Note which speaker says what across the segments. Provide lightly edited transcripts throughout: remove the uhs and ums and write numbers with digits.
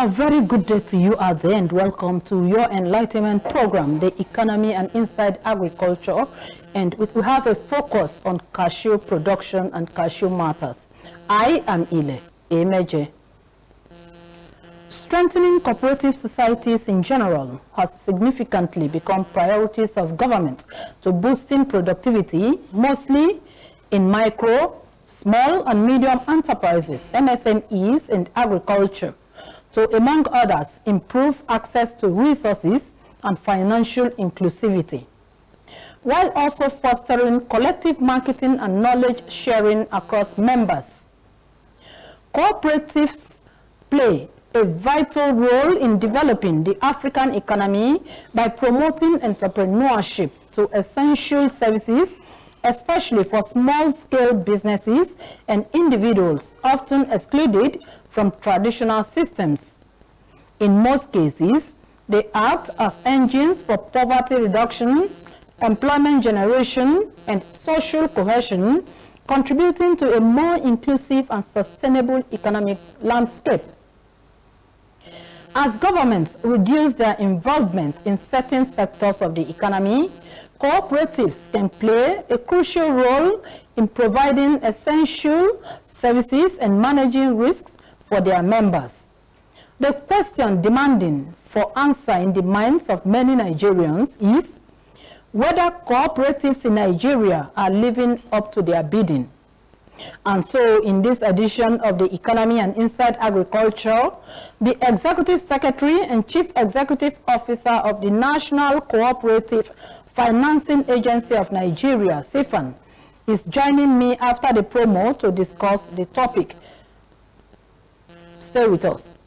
Speaker 1: A very good day to you out there, and welcome to your enlightenment program, the economy and inside agriculture. And we have a focus on cashew production and cashew matters. I am Ile Emeje. Strengthening cooperative societies in general has significantly become priorities of government to boosting productivity, mostly in micro, small and medium enterprises, MSMEs, and agriculture, to, among others, improve access to resources and financial inclusivity, while also fostering collective marketing and knowledge sharing across members. Cooperatives play a vital role in developing the African economy by promoting entrepreneurship to essential services, especially for small-scale businesses and individuals often excluded from traditional systems. In most cases, they act as engines for poverty reduction, employment generation, and social cohesion, contributing to a more inclusive and sustainable economic landscape. As governments reduce their involvement in certain sectors of the economy, cooperatives can play a crucial role in providing essential services and managing risks for their members. The question demanding for answer in the minds of many Nigerians is whether cooperatives in Nigeria are living up to their bidding. And so, in this edition of the Economy and Inside Agriculture, the Executive Secretary and Chief Executive Officer of the National Cooperative Financing Agency of Nigeria, CFAN, is joining me after the promo to discuss the topic. Stay with us.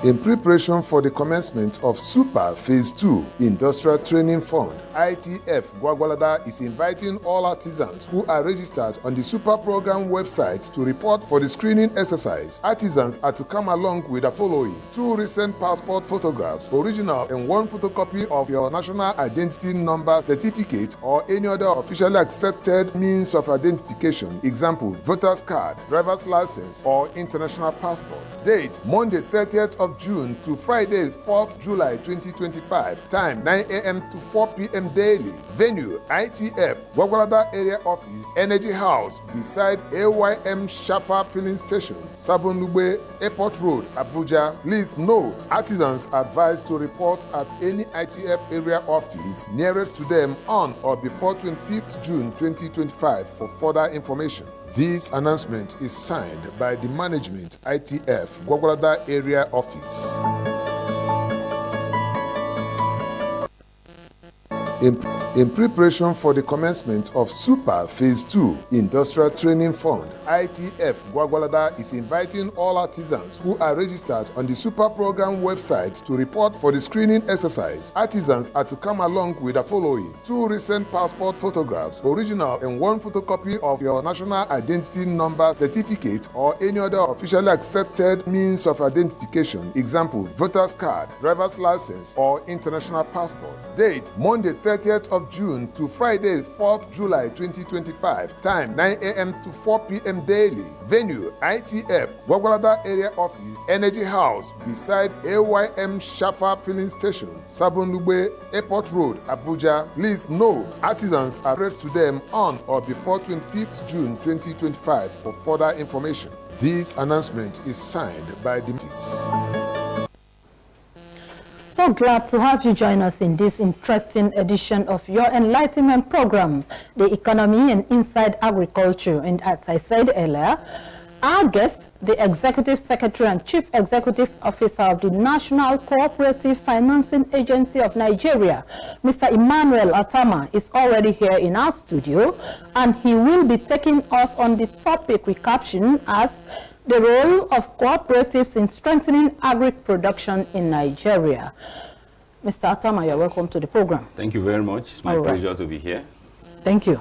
Speaker 2: In preparation for the commencement of Super Phase 2 Industrial Training Fund, ITF Gwagwalada is inviting all artisans who are registered on the Super Program website to report for the screening exercise. Artisans are to come along with the following: 2 recent passport photographs, original and 1 photocopy of your national identity number certificate or any other officially accepted means of identification, example, voter's card, driver's license, or international passport. Date, Monday 30th of June to Friday 4th July 2025. Time, 9 a.m. to 4 p.m. daily. Venue, ITF Gwagwalada Area Office, Energy House, beside AYM Shafa Filling Station, Sabonlugbe, Airport Road, Abuja. Please note, artisans are advised to report at any ITF area office nearest to them on or before 25th June 2025 for further information. This announcement is signed by the management, ITF Gwagwalada Area Office. In preparation for the commencement of Super Phase 2 Industrial Training Fund, ITF Gwagwalada is inviting all artisans who are registered on the Super Program website to report for the screening exercise. Artisans are to come along with the following: 2 recent passport photographs, original and 1 photocopy of your national identity number certificate or any other officially accepted means of identification, example, voter's card, driver's license, or international passport. Date, Monday 30th of June to Friday 4th July 2025. Time, 9 a.m. to 4 p.m. daily. Venue, ITF Gwagwalada Area Office, Energy House, beside AYM Shafa Filling Station, Sabonlugbe, Airport Road, Abuja. Please note, artisans are addressed to them on or before 25th June 2025 for further information. This announcement is signed by the
Speaker 1: So glad to have you join us in this interesting edition of your enlightenment program, the Economy and Inside Agriculture. And as I said earlier, our guest, the Executive Secretary and Chief Executive Officer of the National Cooperative Financing Agency of Nigeria, Mr. Emmanuel Atama, is already here in our studio, and he will be taking us on the topic we caption as the role of cooperatives in strengthening agric production in Nigeria. Mr. Atama, you're welcome to the program.
Speaker 3: Thank you very much. It's my pleasure to be here.
Speaker 1: Thank you.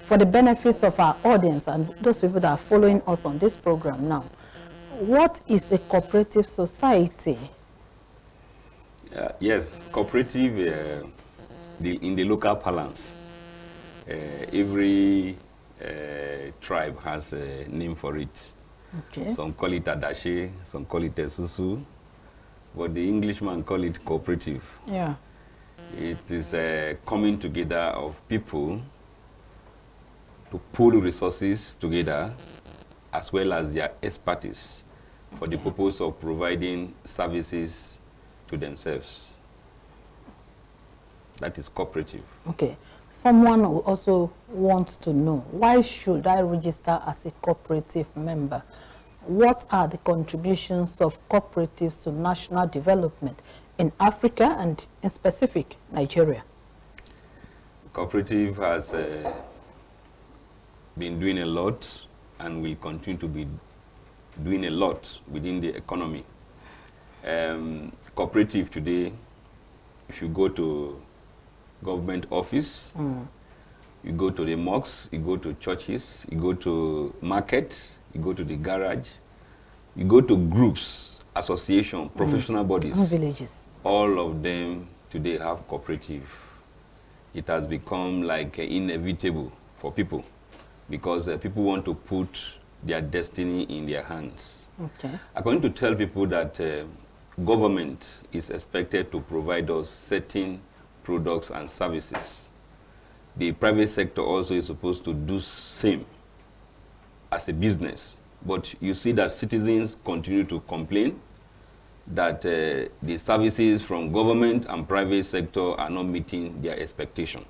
Speaker 1: For the benefits of our audience and those people that are following us on this program now, what is a cooperative society?
Speaker 3: Yes, cooperative in the local parlance. Every tribe has a name for it.
Speaker 1: Okay.
Speaker 3: Some call it adache, some call it esusu, but the Englishman call it cooperative.
Speaker 1: Yeah.
Speaker 3: It is a coming together of people to pool resources together as well as their expertise for the purpose of providing services to themselves. That is cooperative.
Speaker 1: Okay. Someone who also wants to know, why should I register as a cooperative member? What are the contributions of cooperatives to national development in Africa and in specific Nigeria?
Speaker 3: Cooperative has been doing a lot and will continue to be doing a lot within the economy. Cooperative today, if you go to government office, you go to the mosques, you go to churches, you go to markets, you go to the garage, you go to groups, association, professional bodies.
Speaker 1: And villages.
Speaker 3: All of them today have cooperative. It has become like inevitable for people because people want to put their destiny in their hands.
Speaker 1: Okay.
Speaker 3: I'm going to tell people that government is expected to provide us certain products and services. The private sector also is supposed to do same as a business. But you see that citizens continue to complain that the services from government and private sector are not meeting their expectation.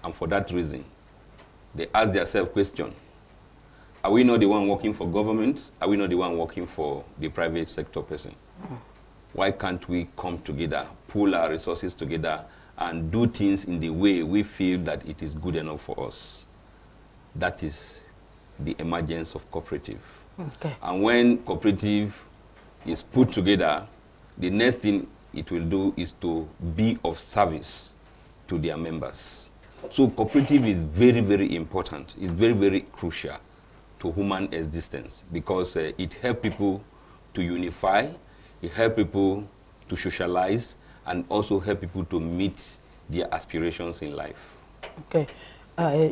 Speaker 3: And for that reason, they ask themselves question, are we not the one working for government? Are we not the one working for the private sector person? Why can't we come together, pool our resources together, and do things in the way we feel that it is good enough for us? That is the emergence of cooperative.
Speaker 1: Okay.
Speaker 3: And when cooperative is put together, the next thing it will do is to be of service to their members. So cooperative is very, very important. It's very, very crucial to human existence because it helps people to unify, it helps people to socialize, and also help people to meet their aspirations in life.
Speaker 1: Okay.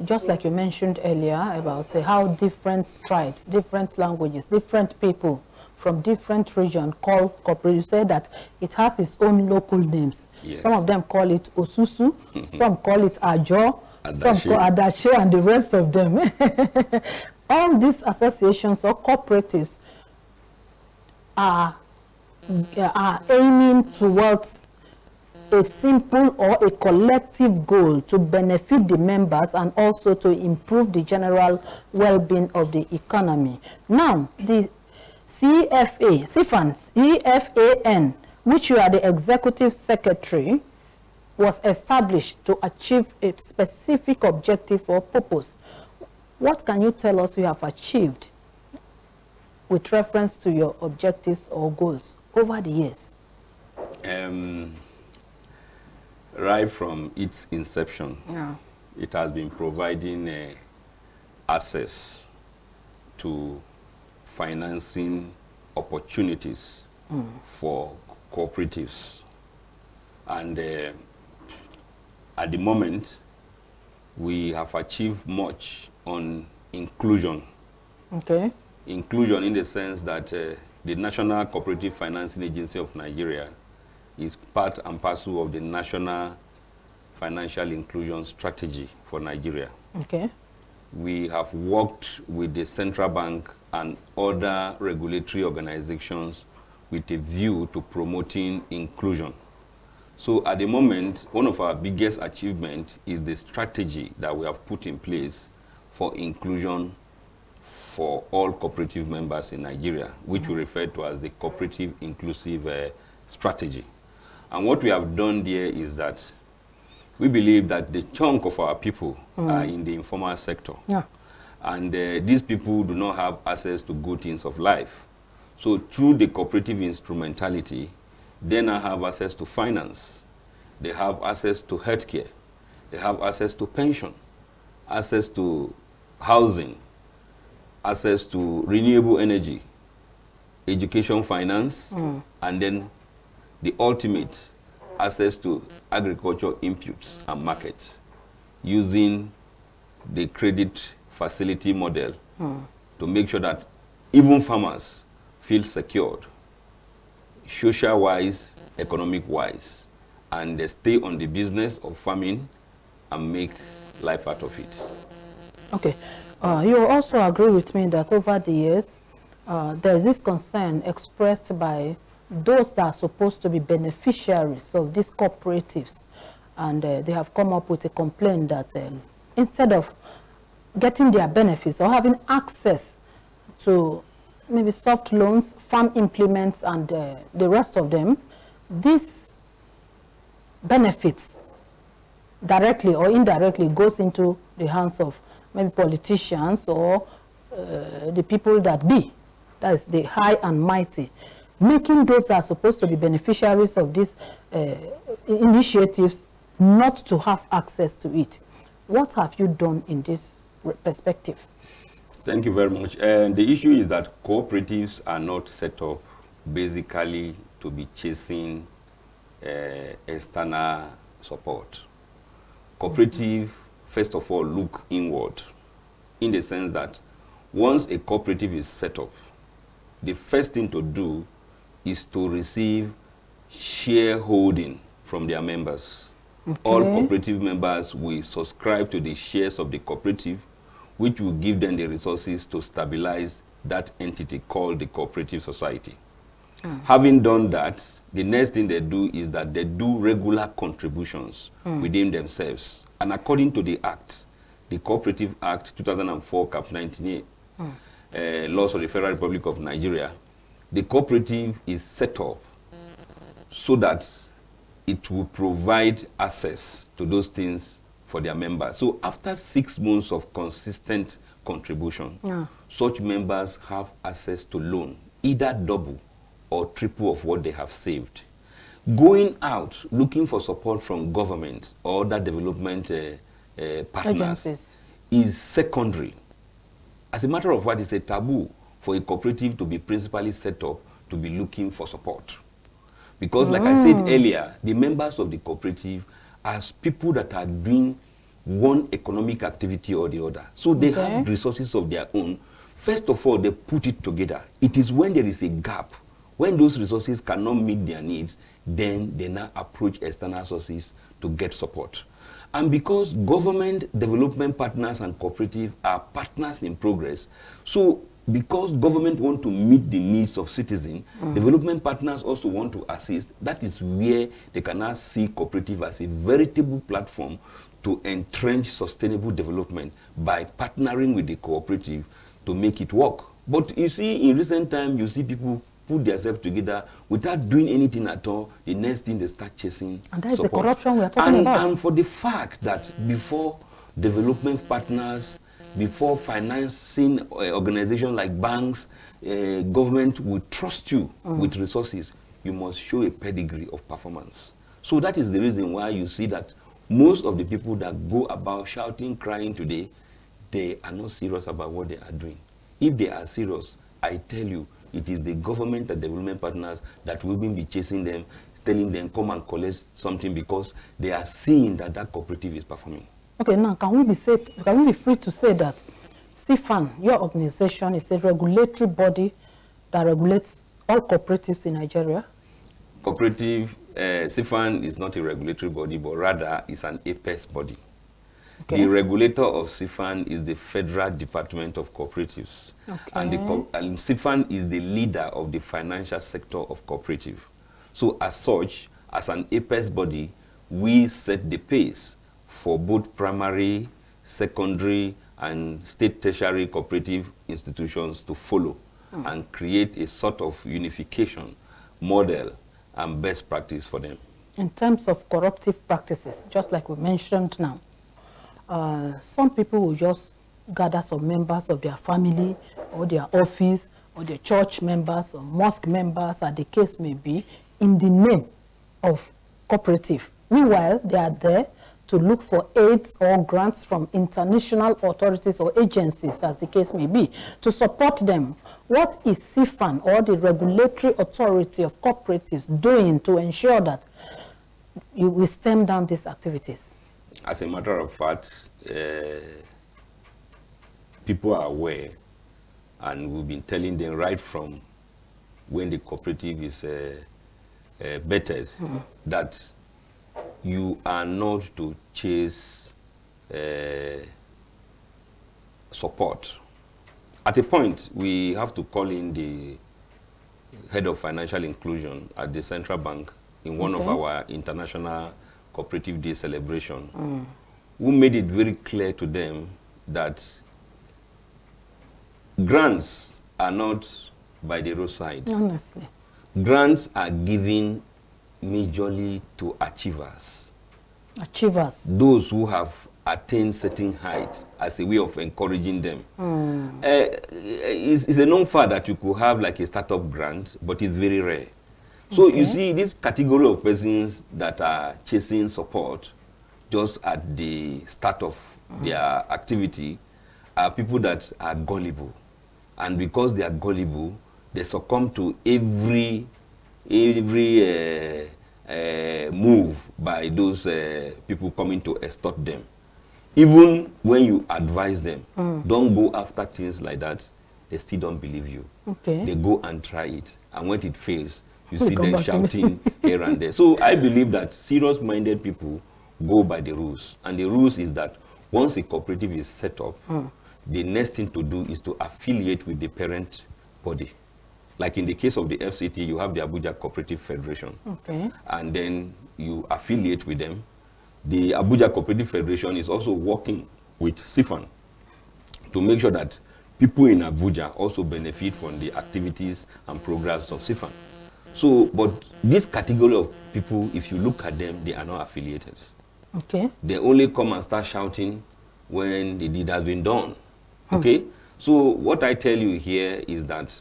Speaker 1: Just like you mentioned earlier about how different tribes, different languages, different people from different regions call cooperative. You said that it has its own local names.
Speaker 3: Yes.
Speaker 1: Some of them call it Osusu, some call it Ajo, some
Speaker 3: Adache.
Speaker 1: call Adache, and the rest of them. All these associations or cooperatives are aiming towards a simple or a collective goal to benefit the members and also to improve the general well-being of the economy. Now, the CFAN, which you are the executive secretary, was established to achieve a specific objective or purpose. What can you tell us you have achieved with reference to your objectives or goals over the years?
Speaker 3: Right from its inception,
Speaker 1: Yeah.
Speaker 3: it has been providing access to financing opportunities for cooperatives. And at the moment, we have achieved much on inclusion.
Speaker 1: Okay.
Speaker 3: Inclusion in the sense that the National Cooperative Financing Agency of Nigeria is part and parcel of the National Financial Inclusion Strategy for Nigeria.
Speaker 1: Okay.
Speaker 3: We have worked with the Central Bank and other regulatory organizations with a view to promoting inclusion. So at the moment, one of our biggest achievements is the strategy that we have put in place for inclusion for all cooperative members in Nigeria, which we refer to as the Cooperative Inclusive Strategy. And what we have done there is that we believe that the chunk of our people are in the informal sector.
Speaker 1: Yeah.
Speaker 3: And these people do not have access to good things of life. So through the cooperative instrumentality, they now have access to finance. They have access to healthcare. They have access to pension, access to housing, access to renewable energy, education finance, and then the ultimate access to agriculture inputs and markets using the credit facility model to make sure that even farmers feel secured, social-wise, economic-wise, and they stay on the business of farming and make life out of it.
Speaker 1: Okay. You also agree with me that over the years, there is this concern expressed by those that are supposed to be beneficiaries of these cooperatives, and they have come up with a complaint that instead of getting their benefits or having access to maybe soft loans, farm implements, and the rest of them, these benefits directly or indirectly goes into the hands of maybe politicians or the people that be, that is the high and mighty, making those that are supposed to be beneficiaries of these initiatives not to have access to it. What have you done in this perspective?
Speaker 3: Thank you very much. And the issue is that cooperatives are not set up basically to be chasing external support. Cooperative, first of all, look inward, in the sense that once a cooperative is set up, the first thing to do is to receive shareholding from their members. Okay. All cooperative members will subscribe to the shares of the cooperative, which will give them the resources to stabilize that entity called the cooperative society. Having done that, the next thing they do is that they do regular contributions within themselves. And according to the Act, the Cooperative Act 2004, Cap 98, laws of the Federal Republic of Nigeria, the cooperative is set up so that it will provide access to those things for their members. So after 6 months of consistent contribution, such members have access to loan, either double or triple of what they have saved. Going out looking for support from government or other development partners agencies is secondary. As a matter of fact, it's a taboo for a cooperative to be principally set up to be looking for support. Because like I said earlier, the members of the cooperative are people that are doing one economic activity or the other. So they have resources of their own. First of all, they put it together. It is when there is a gap, when those resources cannot meet their needs, then they now approach external sources to get support. And because government, development partners, and cooperative are partners in progress, so because government want to meet the needs of citizens, development partners also want to assist. That is where they can now see cooperative as a veritable platform to entrench sustainable development by partnering with the cooperative to make it work. But you see, in recent time, you see people put themselves together without doing anything at all. The next thing, they start chasing
Speaker 1: and that is
Speaker 3: support.
Speaker 1: the corruption we are talking about.
Speaker 3: And for the fact that before development partners, before financing organizations like banks, government will trust you with resources, you must show a pedigree of performance. So that is the reason why you see that most of the people that go about shouting, crying today, they are not serious about what they are doing. If they are serious, I tell you, it is the government and development partners that will be chasing them, telling them, come and collect something, because they are seeing that that cooperative is performing.
Speaker 1: Okay, now can we be free to say that CFAN, your organization, is a regulatory body that regulates all cooperatives in Nigeria?
Speaker 3: Cooperative, CFAN is not a regulatory body, but rather is an apex body. Okay. The regulator of CFAN is the Federal Department of Cooperatives. Okay. And CFAN is the leader of the financial sector of cooperative. So as such, as an apex body, we set the pace for both primary, secondary, and state tertiary cooperative institutions to follow and create a sort of unification model and best practice for them.
Speaker 1: In terms of corruptive practices, just like we mentioned now, some people will just gather some members of their family or their office or their church members or mosque members, as the case may be, in the name of cooperative. Meanwhile, they are there to look for aids or grants from international authorities or agencies, as the case may be, to support them. What is CFAN, or the regulatory authority of cooperatives, doing to ensure that you will stem down these activities?
Speaker 3: As a matter of fact, people are aware And we've been telling them right from when the cooperative is bettered that you are not to chase support. At a point, we have to call in the head of financial inclusion at the central bank in one of our international cooperative day celebration, who made it very clear to them that grants are not by the roadside.
Speaker 1: Honestly.
Speaker 3: Grants are given majorly to achievers.
Speaker 1: Achievers.
Speaker 3: Those who have attained certain height as a way of encouraging them. It's a known fact that you could have like a startup grant, but it's very rare. So you see this category of persons that are chasing support just at the start of their activity are people that are gullible. And because they are gullible, they succumb to every move by those people coming to extort them. Even when you advise them, don't go after things like that, they still don't believe you. They go and try it. And when it fails, you see them shouting here and there. So I believe that serious-minded people go by the rules. And the rules is that once a cooperative is set up, the next thing to do is to affiliate with the parent body. Like in the case of the FCT, you have the Abuja Cooperative Federation. And then you affiliate with them. The Abuja Cooperative Federation is also working with CIFAN to make sure that people in Abuja also benefit from the activities and programs of CIFAN. So, but this category of people, if you look at them, they are not affiliated. They only come and start shouting when the deed has been done. So what I tell you here is that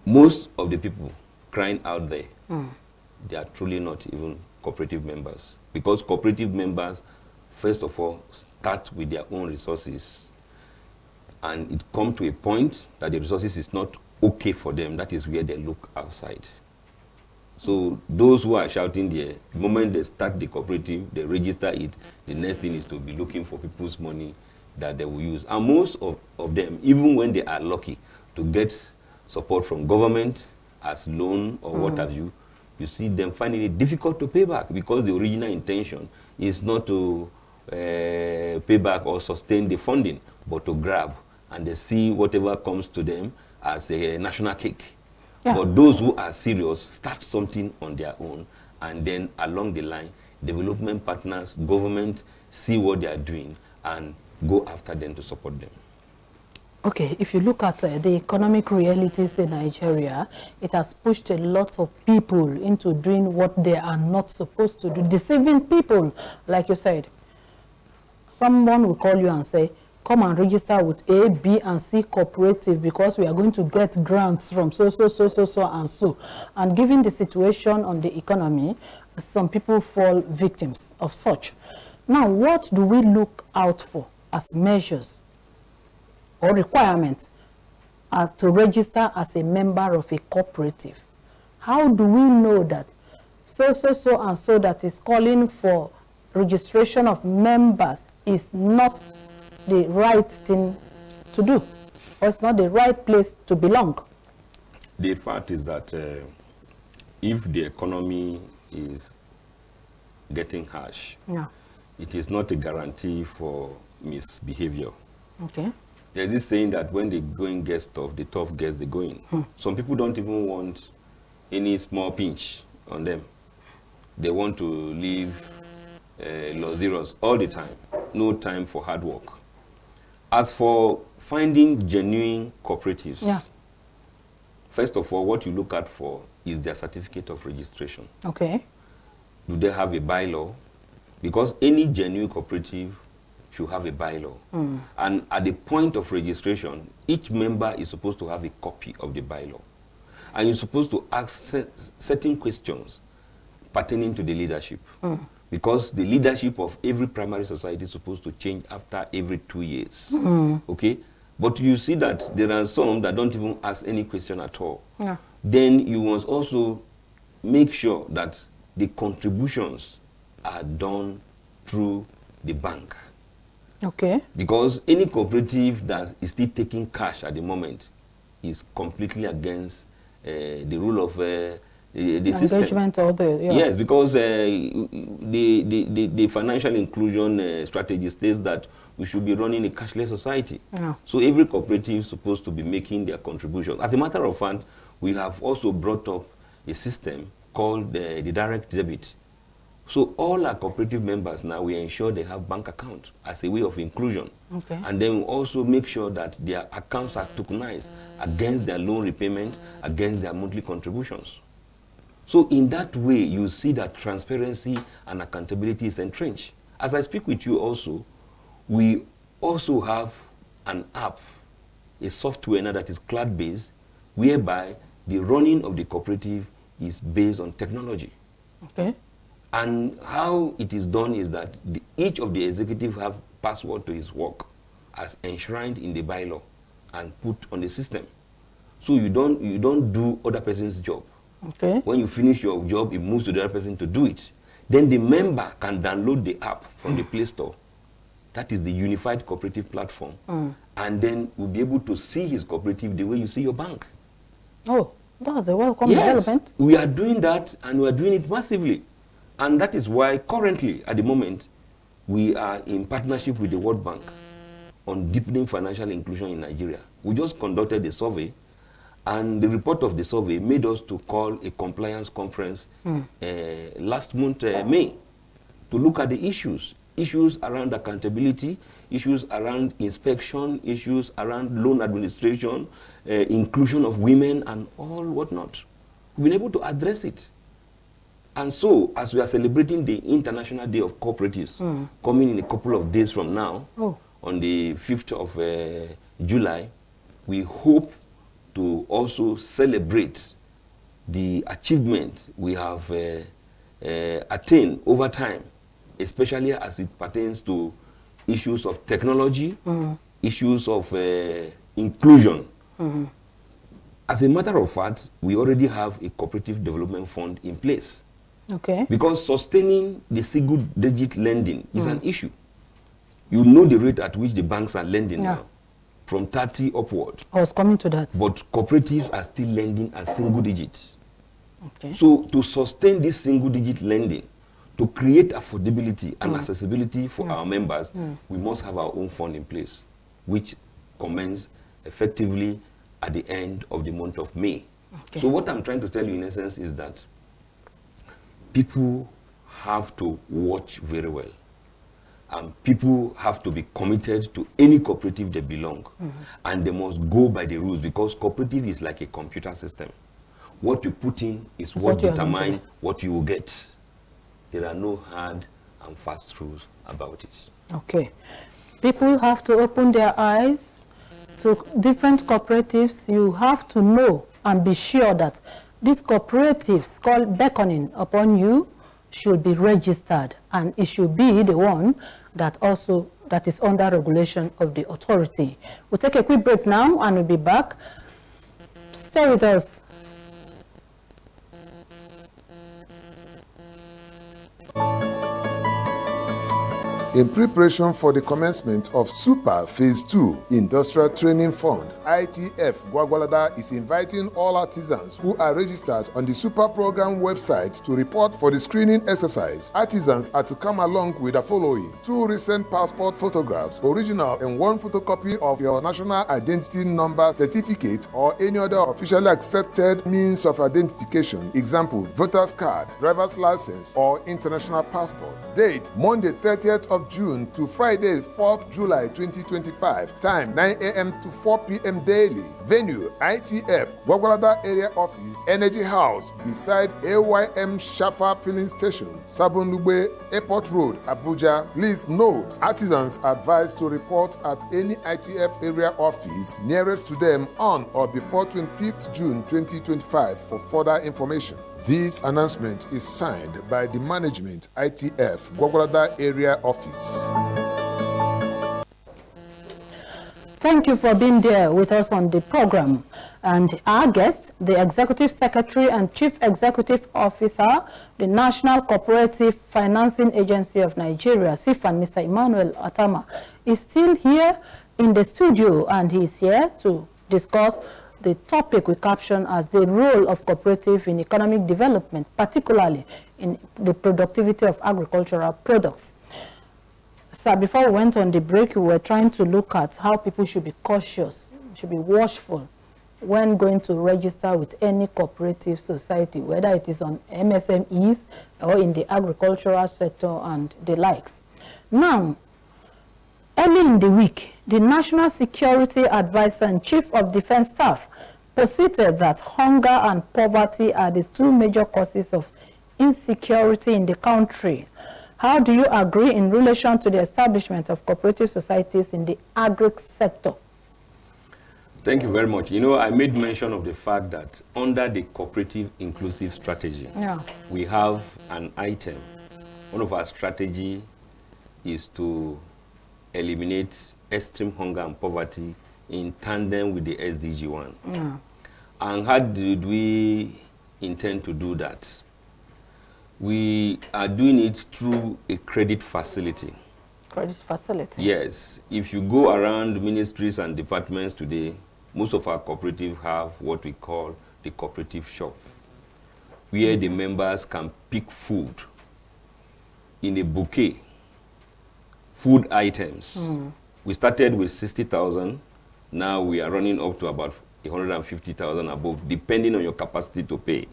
Speaker 3: most of the people crying out there, they are truly not even cooperative members. Because cooperative members, first of all, start with their own resources. And it comes to a point that the resources is not okay for them. That is where they look outside. So those who are shouting there, the moment they start the cooperative, they register it, the next thing is to be looking for people's money that they will use. And most of them, even when they are lucky to get support from government as loan or what have you, you see them finding it difficult to pay back because the original intention is not to pay back or sustain the funding, but to grab. And they see whatever comes to them as a national cake. But those who are serious start something on their own, and then along the line, development partners, government see what they are doing and go after them to support them.
Speaker 1: Okay, if you look at the economic realities in Nigeria, it has pushed a lot of people into doing what they are not supposed to do, deceiving people, like you said. Someone will call you and say, come and register with A, B, and C cooperative because we are going to get grants from so, and so. And given the situation on the economy, some people fall victims of such. Now, what do we look out for as measures or requirements as to register as a member of a cooperative? How do we know that so, and so that is calling for registration of members is not the right thing to do, or it's not the right place to belong?
Speaker 3: The fact is that if the economy is getting harsh, it is not a guarantee for misbehavior. There's this saying that when the going gets tough, the tough gets the going. Some people don't even want any small pinch on them. They want to live luxurious all the time, no time for hard work. As for finding genuine cooperatives, first of all, what you look at for is their certificate of registration. Do they have a bylaw? Because any genuine cooperative should have a bylaw. And at the point of registration, each member is supposed to have a copy of the bylaw. And you're supposed to ask certain questions pertaining to the leadership. Because the leadership of every primary society is supposed to change after every 2 years. But you see that there are some that don't even ask any question at all. Then you must also make sure that the contributions are done through the bank.
Speaker 1: Okay.
Speaker 3: Because any cooperative that is still taking cash at the moment is completely against the rule of the system.
Speaker 1: Engagement or the, yeah.
Speaker 3: Yes, because the financial inclusion strategy states that we should be running a cashless society.
Speaker 1: Yeah.
Speaker 3: So every cooperative is supposed to be making their contribution. As a matter of fact, we have also brought up a system called the direct debit. So all our cooperative members now, we ensure they have bank accounts as a way of inclusion.
Speaker 1: Okay.
Speaker 3: And then we also make sure that their accounts are tokenized against their loan repayment, against their monthly contributions. So in that way, you see that transparency and accountability is entrenched. As I speak with you also, we also have an app, a software now that is cloud-based, whereby the running of the cooperative is based on technology.
Speaker 1: Okay.
Speaker 3: And how it is done is that each of the executives have password to his work as enshrined in the bylaw and put on the system. So you don't do other person's job.
Speaker 1: Okay.
Speaker 3: When you finish your job, it moves to the other person to do it. Then the member can download the app from the Play Store. That is the unified cooperative platform. And then we'll be able to see his cooperative the way you see your bank.
Speaker 1: Oh, that's a welcome development.
Speaker 3: We are doing that, and we are doing it massively. And that is why currently, at the moment, we are in partnership with the World Bank on deepening financial inclusion in Nigeria. We just conducted a survey, and the report of the survey made us to call a compliance conference last month, May, to look at the issues around accountability, issues around inspection, issues around loan administration, inclusion of women, and all whatnot. We've been able to address it. And so, as we are celebrating the International Day of Cooperatives, coming in a couple of days from now, on the 5th of July, we hope to also celebrate the achievement we have attained over time, especially as it pertains to issues of technology, issues of inclusion. As a matter of fact, we already have a cooperative development fund in place.
Speaker 1: Okay.
Speaker 3: Because sustaining the single-digit lending is an issue. You know the rate at which the banks are lending now, from 30 upward.
Speaker 1: I was coming to that.
Speaker 3: But cooperatives are still lending at single digits.
Speaker 1: Okay.
Speaker 3: So to sustain this single-digit lending, to create affordability and accessibility for our members, we must have our own fund in place, which commences effectively at the end of the month of May. Okay. So what I'm trying to tell you in essence is that people have to watch very well. And people have to be committed to any cooperative they belong. And they must go by the rules, because cooperative is like a computer system. What you put in is what determines what you will get. There are no hard and fast rules about it.
Speaker 1: Okay. People have to open their eyes to different cooperatives. You have to know and be sure that these cooperatives called beckoning upon you should be registered, and it should be the one that is under regulation of the authority. We'll take a quick break now and we'll be back. Stay with us.
Speaker 2: In preparation for the commencement of Super Phase 2 Industrial Training Fund, ITF Gwagwalada is inviting all artisans who are registered on the Super Program website to report for the screening exercise. Artisans are to come along with the following: 2 recent passport photographs, original and 1 photocopy of your national identity number certificate or any other officially accepted means of identification, example, voter's card, driver's license, or international passport. Date: Monday 30th of June to Friday 4th July 2025. Time: 9 a.m. to 4 p.m. daily. Venue: ITF Gwagwalada Area Office, Energy House beside AYM Shafa Filling Station, Sabonlugbe Airport Road, Abuja. Please note, artisans are advised to report at any ITF area office nearest to them on or before 25th June 2025 for further information. This announcement is signed by the management, ITF Gwagwalada Area Office.
Speaker 1: Thank you for being there with us on the program. And our guest, the Executive Secretary and Chief Executive Officer, the National Cooperative Financing Agency of Nigeria, CFAN, Mr. Emmanuel Atama, is still here in the studio, and he is here to discuss the topic we caption as the role of cooperative in economic development, particularly in the productivity of agricultural products. Sir, before we went on the break, we were trying to look at how people should be cautious, should be watchful when going to register with any cooperative society, whether it is on MSMEs or in the agricultural sector and the likes. Now, early in the week, the National Security Advisor and Chief of Defense Staff posited that hunger and poverty are the two major causes of insecurity in the country. How do you agree in relation to the establishment of cooperative societies in the agric sector?
Speaker 3: Thank you very much. You know, I made mention of the fact that under the cooperative inclusive strategy, we have an item. One of our strategy is to eliminate extreme hunger and poverty in tandem with the SDG 1. And how did we intend to do that? We are doing it through a credit facility.
Speaker 1: Credit facility?
Speaker 3: Yes. If you go around ministries and departments today, most of our cooperatives have what we call the cooperative shop, where the members can pick food in a bouquet, food items. We started with 60,000. Now we are running up to about 150,000 above, depending on your capacity to pay.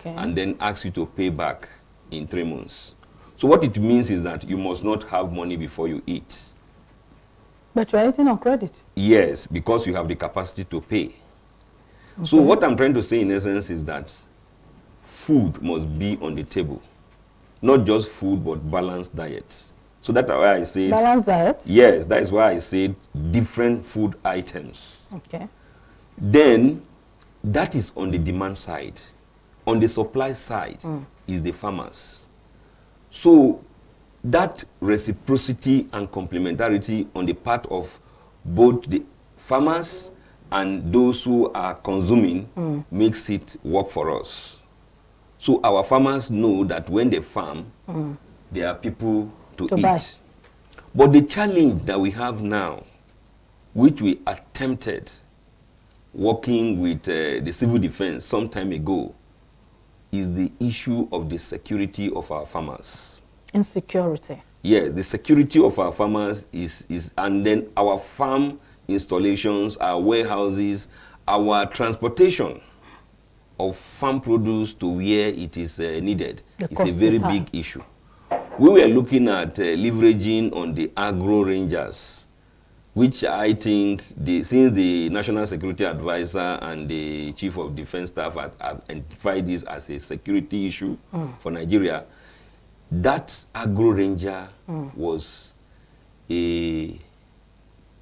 Speaker 3: And then ask you to pay back in 3 months. So what it means is that you must not have money before you eat.
Speaker 1: But you're eating on credit? Yes,
Speaker 3: because you have the capacity to pay. So what I'm trying to say in essence is that food must be on the table. Not just food, but balanced diets. So that's why I said...
Speaker 1: Balanced diet?
Speaker 3: Yes, that is why I said different food items. Then, that is on the demand side. On the supply side is the farmers. So, that reciprocity and complementarity on the part of both the farmers and those who are consuming makes it work for us. So our farmers know that when they farm, there are people to eat. Buy. But the challenge that we have now, which we attempted working with the civil defense some time ago, is the issue of the security of our farmers.
Speaker 1: Insecurity.
Speaker 3: Yes, the security of our farmers is, and then our farm installations, our warehouses, our transportation of farm produce to where it is needed is a very big issue. We were looking at leveraging on the agro rangers, which I think, since the National Security Advisor and the Chief of Defense Staff have identified this as a security issue for Nigeria, that agro ranger was an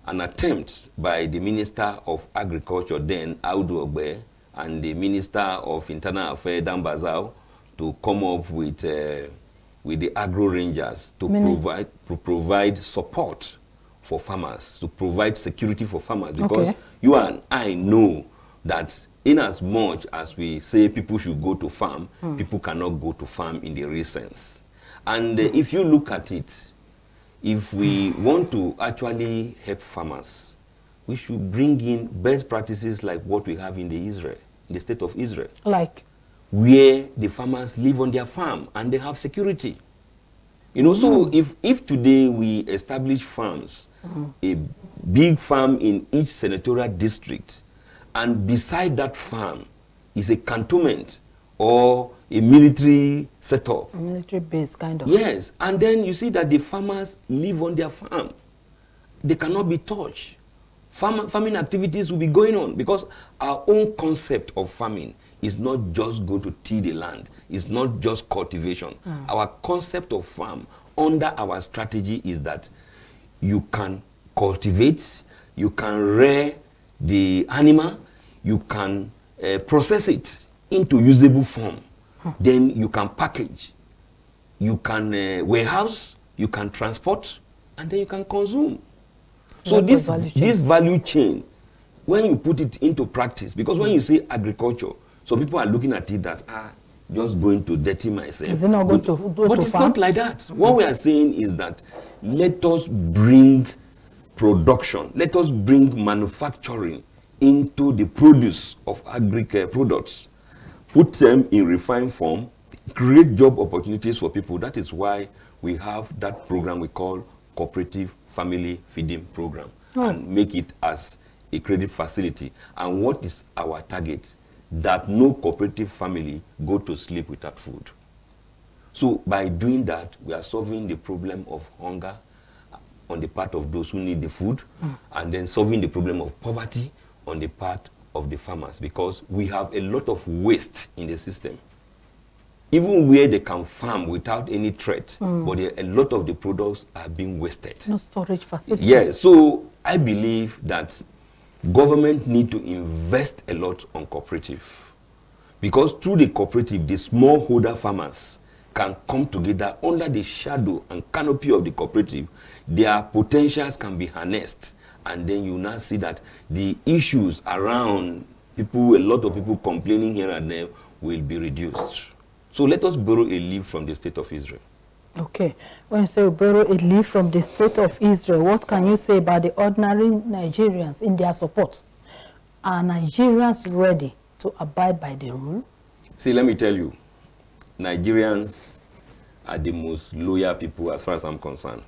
Speaker 3: attempt by the Minister of Agriculture then, Audu Ogbe, and the Minister of Internal Affairs, Dan Bazao, to come up with the agro rangers to provide support for farmers, to provide security for farmers, because you and I know that in as much as we say people should go to farm, people cannot go to farm in the real sense. And if you look at it, if we want to actually help farmers, we should bring in best practices like what we have in the state of Israel.
Speaker 1: Like?
Speaker 3: Where the farmers live on their farm and they have security. You know, so if today we establish farms, a big farm in each senatorial district, and beside that farm is a cantonment or a military setup.
Speaker 1: A military base, kind of.
Speaker 3: Yes, and then you see that the farmers live on their farm. They cannot be touched. Farming activities will be going on, because our own concept of farming is not just go to till the land. It's not just cultivation. Our concept of farm under our strategy is that you can cultivate, you can rear the animal, you can process it into usable form. Then you can package, you can warehouse, you can transport, and then you can consume. So this value chain when you put it into practice, because when you say agriculture, some people are looking at it that, just going to dirty myself.
Speaker 1: Is it not going to go
Speaker 3: but
Speaker 1: to
Speaker 3: it's
Speaker 1: farm?
Speaker 3: not like that. What we are saying is that let us bring production, let us bring manufacturing into the produce of agric products, put them in refined form, create job opportunities for people. That is why we have that program we call Cooperative Family Feeding Program, and make it as a credit facility. And what is our target? That no cooperative family go to sleep without food. So by doing that, we are solving the problem of hunger on the part of those who need the food, and then solving the problem of poverty on the part of the farmers, because we have a lot of waste in the system. Even where they can farm without any threat, but a lot of the products are being wasted.
Speaker 1: No storage facilities.
Speaker 3: Yes, so I believe that government need to invest a lot on cooperative, because through the cooperative, the smallholder farmers can come together under the shadow and canopy of the cooperative. Their potentials can be harnessed, and then you now see that the issues around people, a lot of people complaining here and there, will be reduced. So let us borrow a leaf from the state of Israel.
Speaker 1: Okay. When you say borrow a leaf from the state of Israel, what can you say about the ordinary Nigerians in their support? Are Nigerians ready to abide by the rule?
Speaker 3: See, let me tell you, Nigerians are the most loyal people as far as I'm concerned.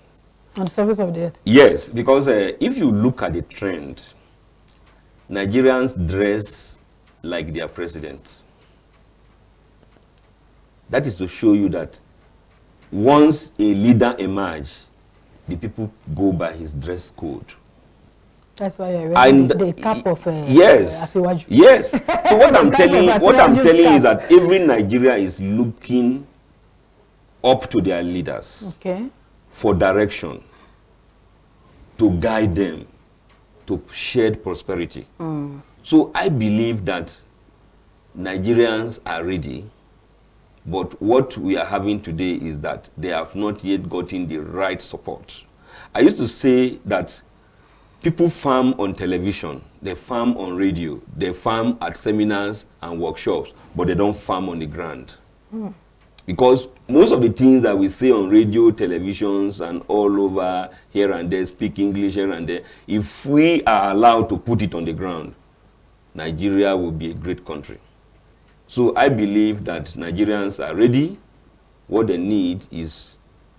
Speaker 1: On the surface of the earth?
Speaker 3: Yes, because if you look at the trend, Nigerians dress like their president. That is to show you that once a leader emerges, the people go by his dress code.
Speaker 1: That's why you're wearing the cap of
Speaker 3: yes. Yes. So what I'm telling you is that every Nigeria is looking up to their leaders,
Speaker 1: okay,
Speaker 3: for direction, to guide them, to shared prosperity. So I believe that Nigerians are ready, but what we are having today is that they have not yet gotten the right support. I used to say that people farm on television, they farm on radio, they farm at seminars and workshops, but they don't farm on the ground. Because most of the things that we say on radio, televisions, and all over here and there, speak English here and there, if we are allowed to put it on the ground, Nigeria will be a great country. So I believe that Nigerians are ready. What they need is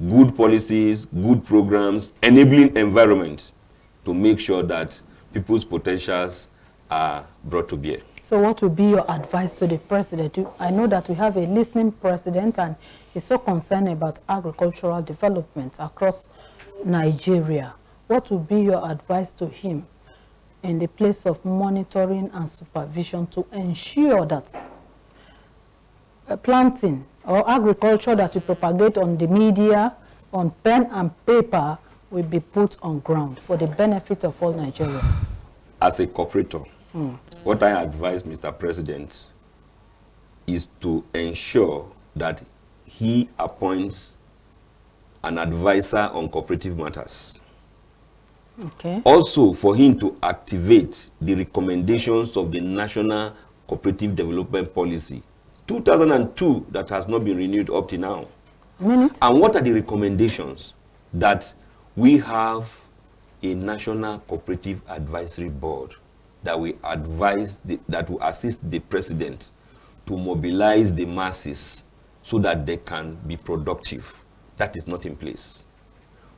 Speaker 3: good policies, good programs, enabling environments to make sure that people's potentials are brought to bear.
Speaker 1: So what would be your advice to the president? I know that we have a listening president, and he's so concerned about agricultural development across Nigeria. What would be your advice to him in the place of monitoring and supervision to ensure that planting or agriculture that we propagate on the media, on pen and paper, will be put on ground for the benefit of all Nigerians?
Speaker 3: As a cooperator, what I advise Mr. President is to ensure that he appoints an advisor on cooperative matters.
Speaker 1: Okay.
Speaker 3: Also, for him to activate the recommendations of the National Cooperative Development Policy 2002 that has not been renewed up to now. And what are the recommendations? That we have a National Cooperative Advisory Board that will advise, that will assist the president to mobilize the masses so that they can be productive. That is not in place.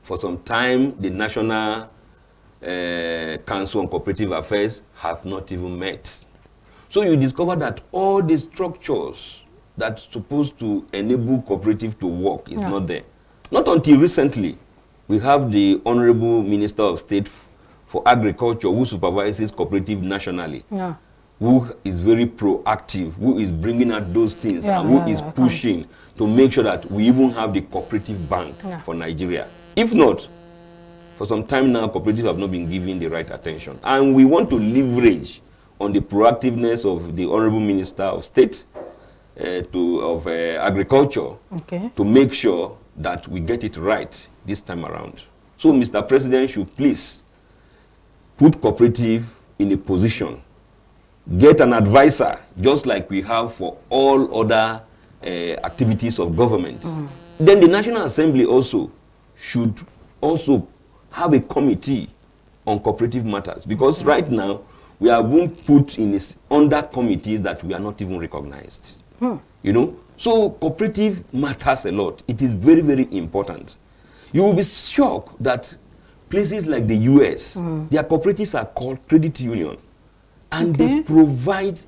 Speaker 3: For some time, the National Council on Cooperative Affairs have not even met. So you discover that all the structures that's supposed to enable cooperative to work is not there. Not until recently. We have the Honorable Minister of State for Agriculture who supervises cooperative nationally, who is very proactive, who is bringing out those things, and who is pushing to make sure that we even have the cooperative bank for Nigeria. If not, for some time now, cooperatives have not been given the right attention. And we want to leverage on the proactiveness of the Honorable Minister of State of Agriculture to make sure that we get it right this time around. So Mr. President should please put cooperative in a position, get an advisor, just like we have for all other activities of government, then the National Assembly also should also have a committee on cooperative matters, because right now we are being put in under committees that we are not even recognized. You know, so cooperative matters a lot. It is very, very important. You will be shocked that places like the US, their cooperatives are called credit union, and they provide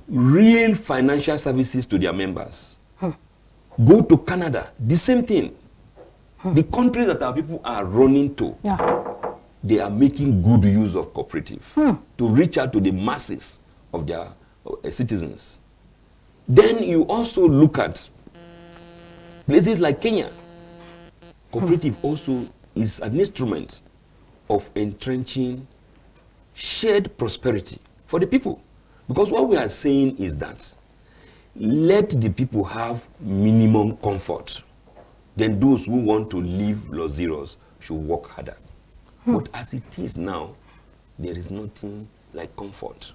Speaker 3: real financial services to their members. Go to Canada, the same thing. The countries that our people are running to, they are making good use of cooperative to reach out to the masses of their citizens. Then you also look at places like Kenya. Cooperative also is an instrument of entrenching shared prosperity for the people. Because what we are saying is that let the people have minimum comfort. Then those who want to live luxurious should work harder. But as it is now, there is nothing like comfort.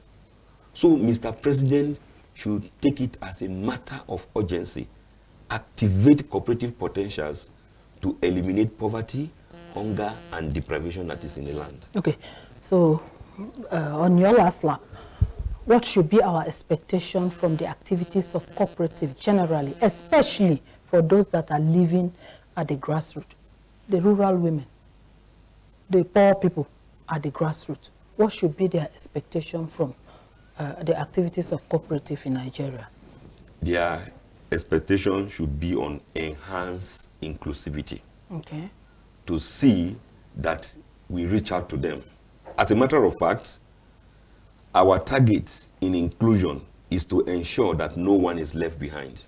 Speaker 3: So Mr. President should take it as a matter of urgency, activate cooperative potentials to eliminate poverty, hunger, and deprivation that is in the land. Okay, so on your last lap, what should be our expectation from the activities of cooperative generally, especially for those that are living at the grassroots, the rural women, the poor people at the grassroots? What should be their expectation from the activities of cooperative in Nigeria? Their expectation should be on enhanced inclusivity.
Speaker 1: Okay.
Speaker 3: To see that we reach out to them. As a matter of fact, our target in inclusion is to ensure that no one is left behind.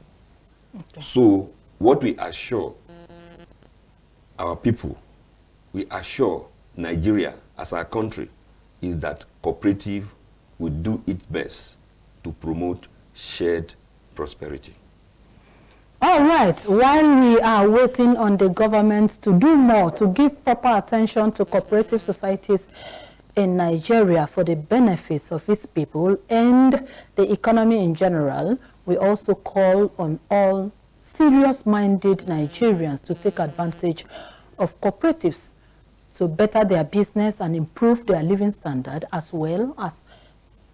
Speaker 3: Okay. So what we assure our people, we assure Nigeria as our country, is that cooperative will do its best to promote shared prosperity.
Speaker 1: All right, while we are waiting on the government to do more to give proper attention to cooperative societies in Nigeria for the benefits of its people and the economy in general, we also call on all serious-minded Nigerians to take advantage of cooperatives to better their business and improve their living standard, as well as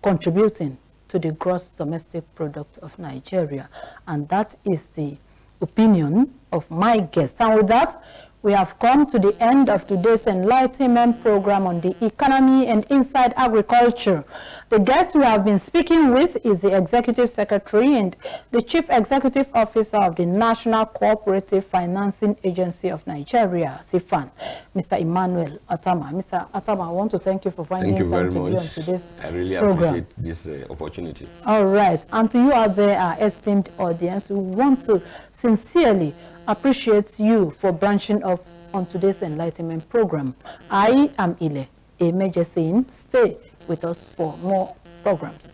Speaker 1: contributing to the gross domestic product of Nigeria. And that is the opinion of my guest. And with that, we have come to the end of today's enlightenment program on the economy and inside agriculture. The guest we have been speaking with is the Executive Secretary and the Chief Executive Officer of the National Cooperative Financing Agency of Nigeria, CFAN, Mr. Emmanuel Atama. Mr. Atama, I want to thank you for finding time to be on today's program.
Speaker 3: I really appreciate this opportunity.
Speaker 1: All right. And to you out there, our esteemed audience, we want to sincerely appreciate you for branching off on today's enlightenment program. I am Ile Emeje saying, stay with us for more programs.